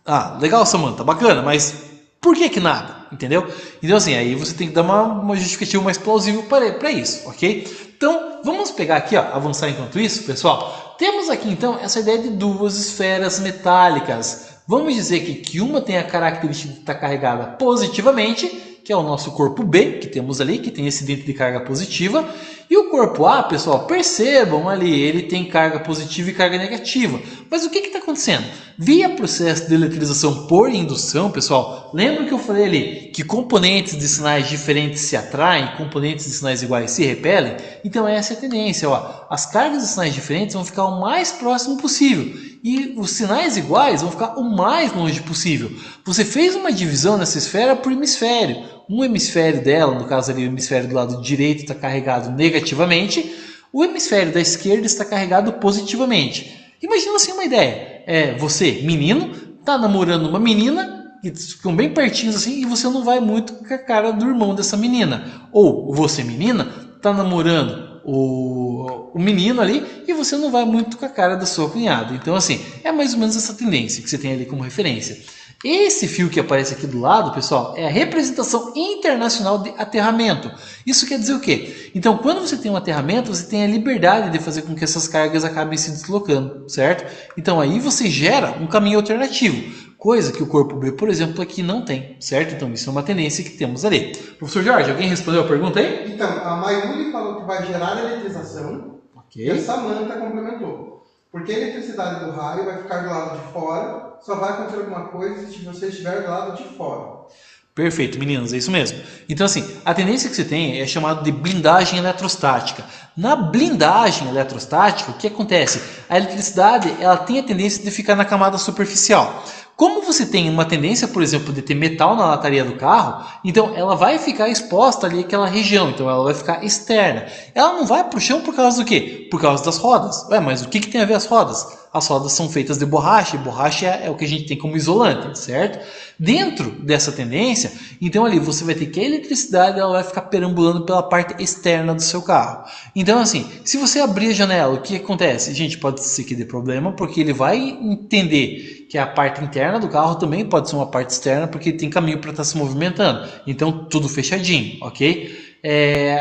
Ah, legal, Samantha, bacana, mas por que nada? Entendeu? Então assim, aí você tem que dar uma justificativa mais plausível para isso, ok? Então, vamos pegar aqui, ó, avançar enquanto isso, pessoal. Temos aqui então essa ideia de duas esferas metálicas. Vamos dizer que uma tem a característica de estar carregada positivamente, que é o nosso corpo B, que temos ali, que tem esse dente de carga positiva. E o corpo A, pessoal, percebam ali, ele tem carga positiva e carga negativa. Mas o que está acontecendo? Via processo de eletrização por indução, pessoal, lembra que eu falei ali que componentes de sinais diferentes se atraem, componentes de sinais iguais se repelem? Então essa é a tendência, ó. As cargas de sinais diferentes vão ficar o mais próximo possível e os sinais iguais vão ficar o mais longe possível. Você fez uma divisão nessa esfera por hemisfério. Um hemisfério dela, no caso ali o hemisfério do lado direito está carregado negativamente, o hemisfério da esquerda está carregado positivamente. Imagina assim uma ideia, você, menino, está namorando uma menina, que ficam bem pertinhos assim, e você não vai muito com a cara do irmão dessa menina. Ou você, menina, está namorando o menino ali, e você não vai muito com a cara da sua cunhada. Então assim, é mais ou menos essa tendência que você tem ali como referência. Esse fio que aparece aqui do lado, pessoal, é a representação internacional de aterramento. Isso quer dizer o quê? Então, quando você tem um aterramento, você tem a liberdade de fazer com que essas cargas acabem se deslocando, certo? Então, aí você gera um caminho alternativo, coisa que o corpo B, por exemplo, aqui não tem, certo? Então, isso é uma tendência que temos ali. Professor Jorge, alguém respondeu a pergunta aí? Então, a Mayuli falou que vai gerar eletrização, e a Samantha complementou. Porque a eletricidade do raio vai ficar do lado de fora, só vai acontecer alguma coisa se você estiver do lado de fora. Perfeito, meninos, é isso mesmo. Então assim, a tendência que você tem é chamada de blindagem eletrostática. Na blindagem eletrostática, o que acontece? A eletricidade ela tem a tendência de ficar na camada superficial. Como você tem uma tendência, por exemplo, de ter metal na lataria do carro, então ela vai ficar exposta ali àquela região, então ela vai ficar externa. Ela não vai para o chão por causa do quê? Por causa das rodas. Ué, mas o que tem a ver as rodas? As rodas são feitas de borracha, e borracha é o que a gente tem como isolante, certo? Dentro dessa tendência, então ali você vai ter que a eletricidade ela vai ficar perambulando pela parte externa do seu carro. Então assim, se você abrir a janela, o que acontece? Gente, pode ser que dê problema, porque ele vai entender que a parte interna do carro também pode ser uma parte externa, porque tem caminho para estar se movimentando. Então tudo fechadinho, ok?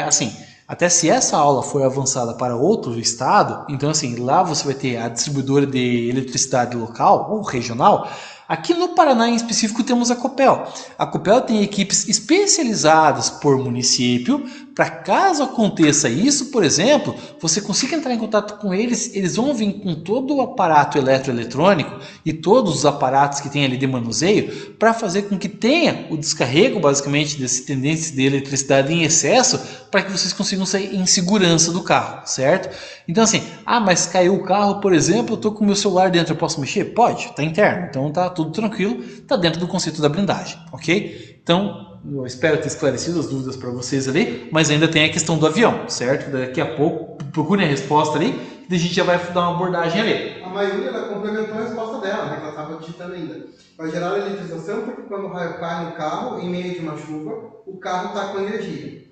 Assim... Até se essa aula for avançada para outro estado, então assim, lá você vai ter a distribuidora de eletricidade local ou regional. Aqui no Paraná em específico temos a Copel. A Copel tem equipes especializadas por município, para caso aconteça isso, por exemplo, você consiga entrar em contato com eles, eles vão vir com todo o aparato eletroeletrônico e todos os aparatos que tem ali de manuseio para fazer com que tenha o descarrego basicamente desse tendência de eletricidade em excesso para que vocês consigam sair em segurança do carro, certo? Então assim, mas caiu o carro, por exemplo, eu estou com o meu celular dentro, eu posso mexer? Pode, está interno, então tá tudo tranquilo, está dentro do conceito da blindagem, ok? Então, eu espero ter esclarecido as dúvidas para vocês ali, mas ainda tem a questão do avião, certo? Daqui a pouco, procurem a resposta ali, e a gente já vai dar uma abordagem ali. A maioria ela complementou a resposta dela, né, que ela estava digitando ainda. Vai gerar eletrização porque quando o raio cai no carro, em meio de uma chuva, o carro está com energia.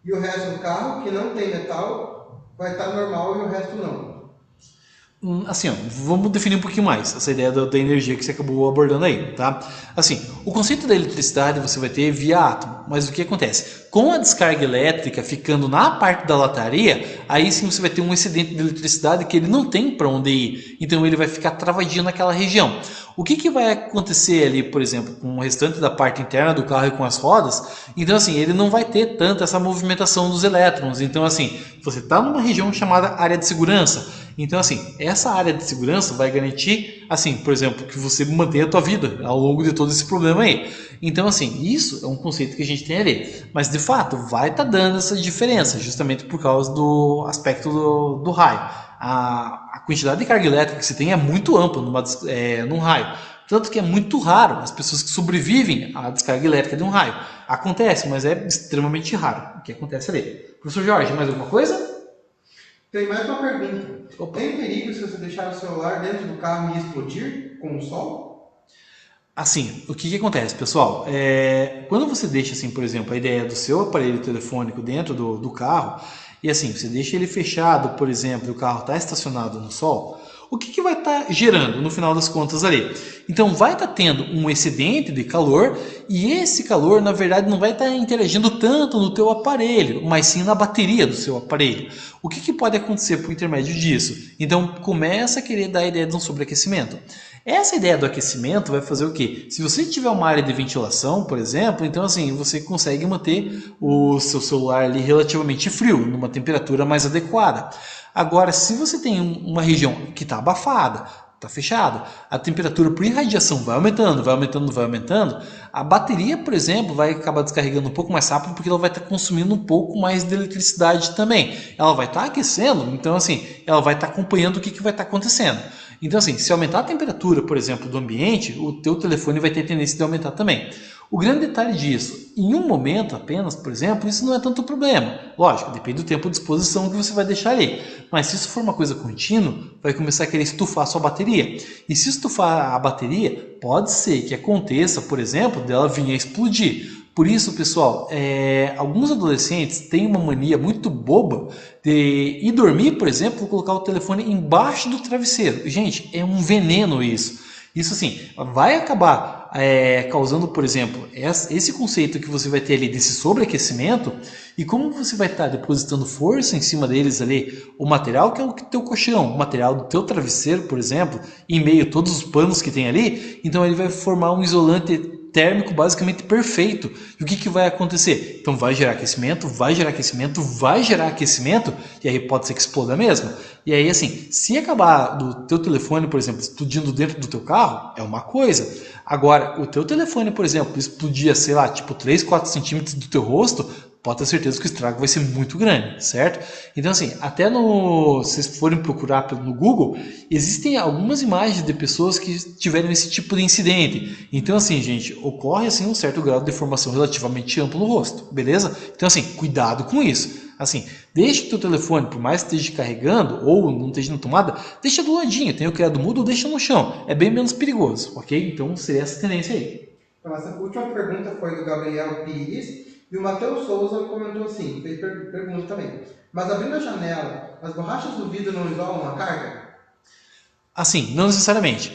E o resto do carro, que não tem metal, vai estar normal e o resto não. Assim, vamos definir um pouquinho mais essa ideia da energia que você acabou abordando aí, tá? Assim, o conceito da eletricidade você vai ter via átomo, mas o que acontece? Com a descarga elétrica ficando na parte da lataria, aí sim você vai ter um excedente de eletricidade que ele não tem para onde ir, então ele vai ficar travadinho naquela região. O que vai acontecer ali, por exemplo, com o restante da parte interna do carro e com as rodas? Então assim, ele não vai ter tanta essa movimentação dos elétrons, então assim, você está numa região chamada área de segurança. Então, assim, essa área de segurança vai garantir, assim, por exemplo, que você mantenha a tua vida ao longo de todo esse problema aí. Então, assim, isso é um conceito que a gente tem ali. Mas, de fato, vai estar dando essa diferença, justamente por causa do aspecto do raio. A quantidade de carga elétrica que você tem é muito ampla num raio. Tanto que é muito raro as pessoas que sobrevivem à descarga elétrica de um raio. Acontece, mas é extremamente raro o que acontece ali. Professor Jorge, mais alguma coisa? Tem mais uma pergunta. Tem perigo se você deixar o celular dentro do carro e explodir com o sol? Assim, o que acontece, pessoal? Quando você deixa, assim, por exemplo, a ideia do seu aparelho telefônico dentro do carro, e assim, você deixa ele fechado, por exemplo, e o carro está estacionado no sol, o que vai estar gerando no final das contas ali? Então vai estar tendo um excedente de calor e esse calor na verdade não vai estar interagindo tanto no teu aparelho, mas sim na bateria do seu aparelho. O que pode acontecer por intermédio disso? Então começa a querer dar a ideia de um sobreaquecimento. Essa ideia do aquecimento vai fazer o quê? Se você tiver uma área de ventilação, por exemplo, então assim, você consegue manter o seu celular ali relativamente frio, numa temperatura mais adequada. Agora, se você tem uma região que está abafada, está fechada, a temperatura por irradiação vai aumentando, vai aumentando, vai aumentando, a bateria, por exemplo, vai acabar descarregando um pouco mais rápido porque ela vai estar consumindo um pouco mais de eletricidade também. Ela vai estar aquecendo, então assim, ela vai estar acompanhando o que vai estar acontecendo. Então assim, se aumentar a temperatura, por exemplo, do ambiente, o teu telefone vai ter tendência de aumentar também. O grande detalhe disso, em um momento apenas, por exemplo, isso não é tanto problema. Lógico, depende do tempo de exposição que você vai deixar ali. Mas se isso for uma coisa contínua, vai começar a querer estufar a sua bateria. E se estufar a bateria, pode ser que aconteça, por exemplo, dela vir a explodir. Por isso, pessoal, alguns adolescentes têm uma mania muito boba de ir dormir, por exemplo, colocar o telefone embaixo do travesseiro. Gente, é um veneno isso. Isso assim, vai acabar causando, por exemplo, esse conceito que você vai ter ali desse sobreaquecimento, e como você vai estar depositando força em cima deles ali, o material que é o teu colchão, o material do teu travesseiro, por exemplo, em meio a todos os panos que tem ali, então ele vai formar um isolante térmico basicamente perfeito. E o que vai acontecer? Então vai gerar aquecimento, vai gerar aquecimento, vai gerar aquecimento, e aí pode ser que exploda mesmo. E aí assim, se acabar do teu telefone, por exemplo, explodindo dentro do teu carro, é uma coisa. Agora, o teu telefone, por exemplo, explodia, sei lá, tipo 3, 4 centímetros do teu rosto, pode ter certeza que o estrago vai ser muito grande, certo? Então assim, até se vocês forem procurar no Google, existem algumas imagens de pessoas que tiveram esse tipo de incidente. Então assim, gente, ocorre assim um certo grau de deformação relativamente amplo no rosto, beleza? Então assim, cuidado com isso. Assim, deixa o teu telefone, por mais que esteja carregando ou não esteja na tomada, deixa do ladinho, tem o criado mudo ou deixa no chão. É bem menos perigoso, ok? Então seria essa tendência aí. Então essa última pergunta foi do Gabriel Pires e o Matheus Souza comentou assim, fez pergunta também. Mas abrindo a janela, as borrachas do vidro não isolam a carga? Assim, não necessariamente.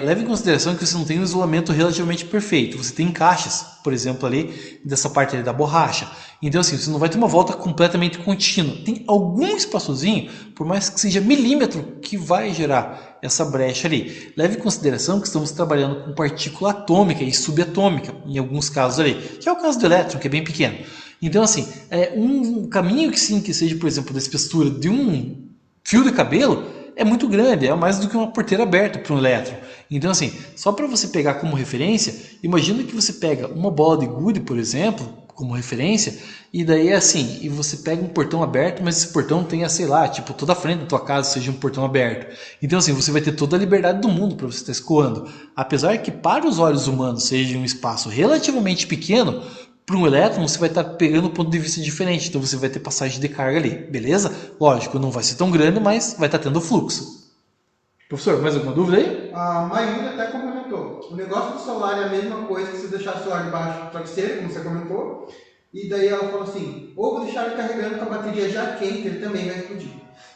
Leve em consideração que você não tem um isolamento relativamente perfeito. Você tem caixas, por exemplo, ali, dessa parte ali da borracha. Então, assim, você não vai ter uma volta completamente contínua. Tem algum espaçozinho, por mais que seja milímetro, que vai gerar essa brecha ali. Leve em consideração que estamos trabalhando com partícula atômica e subatômica, em alguns casos ali, que é o caso do elétron, que é bem pequeno. Então, assim, um caminho que sim, que seja, por exemplo, da espessura de um fio de cabelo, é muito grande, é mais do que uma porteira aberta para um elétron. Então assim, só para você pegar como referência, imagina que você pega uma bola de gude, por exemplo, como referência, e daí assim, e você pega um portão aberto, mas esse portão tenha, sei lá, tipo, toda a frente da tua casa seja um portão aberto. Então assim, você vai ter toda a liberdade do mundo para você estar escoando. Apesar que para os olhos humanos seja um espaço relativamente pequeno, para um elétron você vai estar pegando um ponto de vista diferente, então você vai ter passagem de carga ali, beleza? Lógico, não vai ser tão grande, mas vai estar tendo fluxo. Professor, mais alguma dúvida aí? A Mayuri até comentou, o negócio do celular é a mesma coisa que se deixar o celular debaixo do travesseiro, como você comentou, e daí ela falou assim, ou vou deixar ele carregando com a bateria já quente, ele também vai explodir.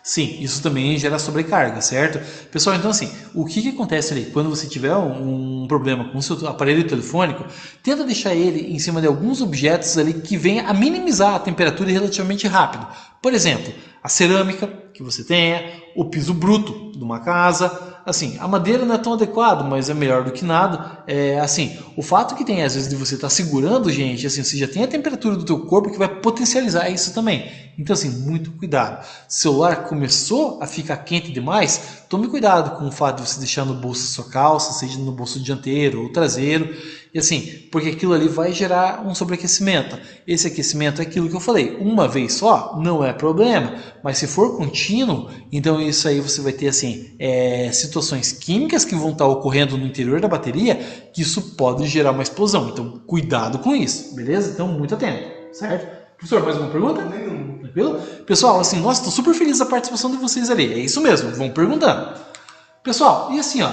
Sim, isso também gera sobrecarga, certo? Pessoal, então assim, o que acontece ali? Quando você tiver um problema com o seu aparelho telefônico, tenta deixar ele em cima de alguns objetos ali que venha a minimizar a temperatura relativamente rápido. Por exemplo, a cerâmica que você tenha, o piso bruto de uma casa. Assim, a madeira não é tão adequada, mas é melhor do que nada. Assim, o fato que tem às vezes de você estar segurando, gente, assim, você já tem a temperatura do teu corpo que vai potencializar isso também. Então, assim, muito cuidado. Se o celular começou a ficar quente demais, tome cuidado com o fato de você deixar no bolso da sua calça, seja no bolso dianteiro ou traseiro. E assim, porque aquilo ali vai gerar um sobreaquecimento. Esse aquecimento é aquilo que eu falei. Uma vez só não é problema, mas se for contínuo, então isso aí você vai ter assim situações químicas que vão estar ocorrendo no interior da bateria, que isso pode gerar uma explosão. Então, cuidado com isso, beleza? Então, muito atento, certo? Professor, mais uma pergunta? Nenhum. Tranquilo? Pessoal, assim, nossa, estou super feliz da participação de vocês ali. É isso mesmo, vão perguntando. Pessoal, e assim, ó,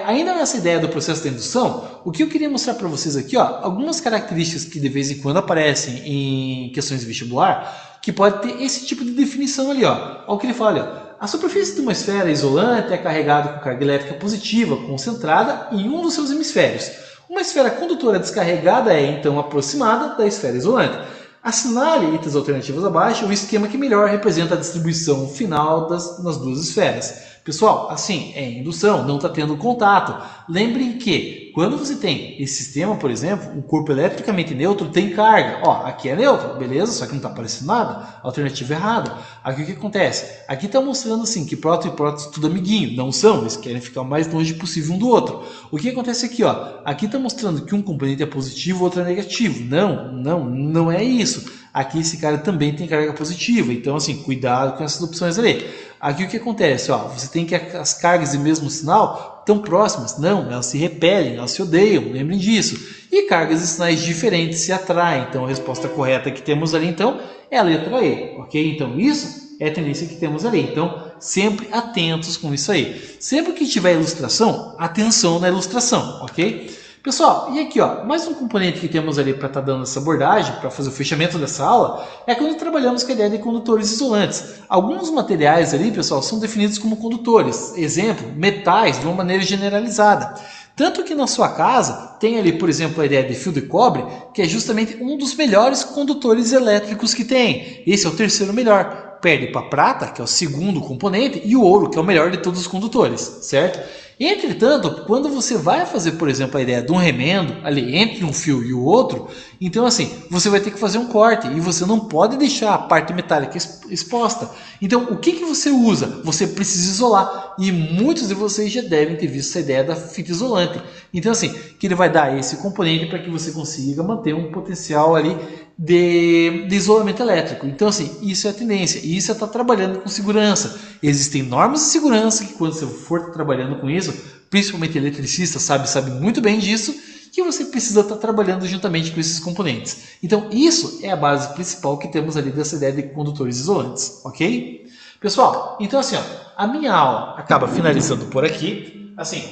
ainda nessa ideia do processo da indução, o que eu queria mostrar para vocês aqui, ó, algumas características que de vez em quando aparecem em questões de vestibular, que pode ter esse tipo de definição ali, ó. Olha o que ele fala ali, ó. A superfície de uma esfera isolante é carregada com carga elétrica positiva concentrada em um dos seus hemisférios. Uma esfera condutora descarregada é, então, aproximada da esfera isolante. Assinale, entre as alternativas abaixo, o esquema que melhor representa a distribuição final nas duas esferas. Pessoal, assim, é indução, não está tendo contato. Lembrem que quando você tem esse sistema, por exemplo, um corpo eletricamente neutro tem carga. Ó, aqui é neutro, beleza? Só que não está aparecendo nada. Alternativa errada. Aqui o que acontece? Aqui está mostrando assim que próton e próton tudo amiguinho. Não são, eles querem ficar o mais longe possível um do outro. O que acontece aqui, ó? Aqui está mostrando que um componente é positivo, o outro é negativo. Não é isso. Aqui esse cara também tem carga positiva. Então, assim, cuidado com essas opções ali. Aqui o que acontece? Ó, você tem que as cargas de mesmo sinal estão próximas. Não, elas se repelem, elas se odeiam, lembrem disso. E cargas e sinais diferentes se atraem. Então a resposta correta que temos ali então é a letra E, ok? Então isso é a tendência que temos ali. Então sempre atentos com isso aí. Sempre que tiver ilustração, atenção na ilustração, ok? Pessoal, e aqui ó, mais um componente que temos ali para estar dando essa abordagem, para fazer o fechamento dessa aula, é quando trabalhamos com a ideia de condutores isolantes. Alguns materiais ali, pessoal, são definidos como condutores. Exemplo, metais de uma maneira generalizada. Tanto que na sua casa tem ali, por exemplo, a ideia de fio de cobre, que é justamente um dos melhores condutores elétricos que tem. Esse é o terceiro melhor. Perde para a prata, que é o segundo componente, e o ouro, que é o melhor de todos os condutores, certo? Entretanto, quando você vai fazer, por exemplo, a ideia de um remendo ali entre um fio e o outro, então assim, você vai ter que fazer um corte e você não pode deixar a parte metálica exposta. Então, o que você usa? Você precisa isolar e muitos de vocês já devem ter visto essa ideia da fita isolante. Então assim, que ele vai dar esse componente para que você consiga manter um potencial ali de isolamento elétrico. Então, assim, isso é a tendência. E isso é estar trabalhando com segurança. Existem normas de segurança que, quando você for trabalhando com isso, principalmente eletricista sabe muito bem disso, que você precisa estar trabalhando juntamente com esses componentes. Então, isso é a base principal que temos ali dessa ideia de condutores isolantes, ok? Pessoal, então assim, ó, a minha aula acaba finalizando por aqui. Assim,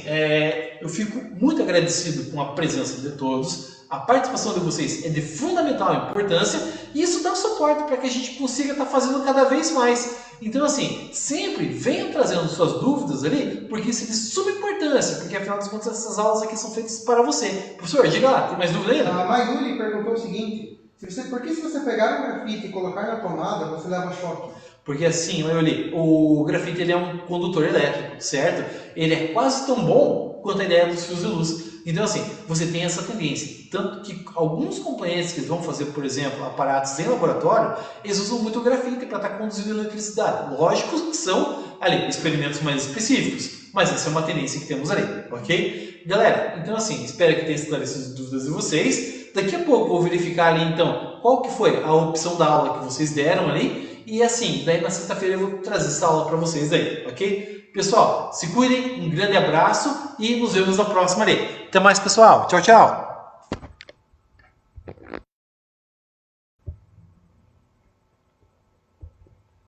eu fico muito agradecido com a presença de todos. A participação de vocês é de fundamental importância e isso dá um suporte para que a gente consiga estar fazendo cada vez mais. Então, assim, sempre venham trazendo suas dúvidas ali, porque isso é de suma importância, porque afinal das contas essas aulas aqui são feitas para você. Professor, diga lá, tem mais dúvida aí? A Mayuri perguntou o seguinte: por que se você pegar um grafite e colocar na tomada, você leva choque? Porque assim, Mayuri, o grafite ele é um condutor elétrico, certo? Ele é quase tão bom quanto a ideia dos fios de luz. Então, assim, você tem essa tendência. Tanto que alguns componentes que vão fazer, por exemplo, aparatos em laboratório, eles usam muito grafite para estar conduzindo eletricidade. Lógico que são, ali, experimentos mais específicos. Mas essa é uma tendência que temos ali, ok? Galera, então assim, espero que tenha esclarecido as dúvidas de vocês. Daqui a pouco eu vou verificar ali, então, qual que foi a opção da aula que vocês deram ali. E assim, daí na sexta-feira eu vou trazer essa aula para vocês aí, ok? Pessoal, se cuidem, um grande abraço e nos vemos na próxima ali. Até mais, pessoal. Tchau, tchau.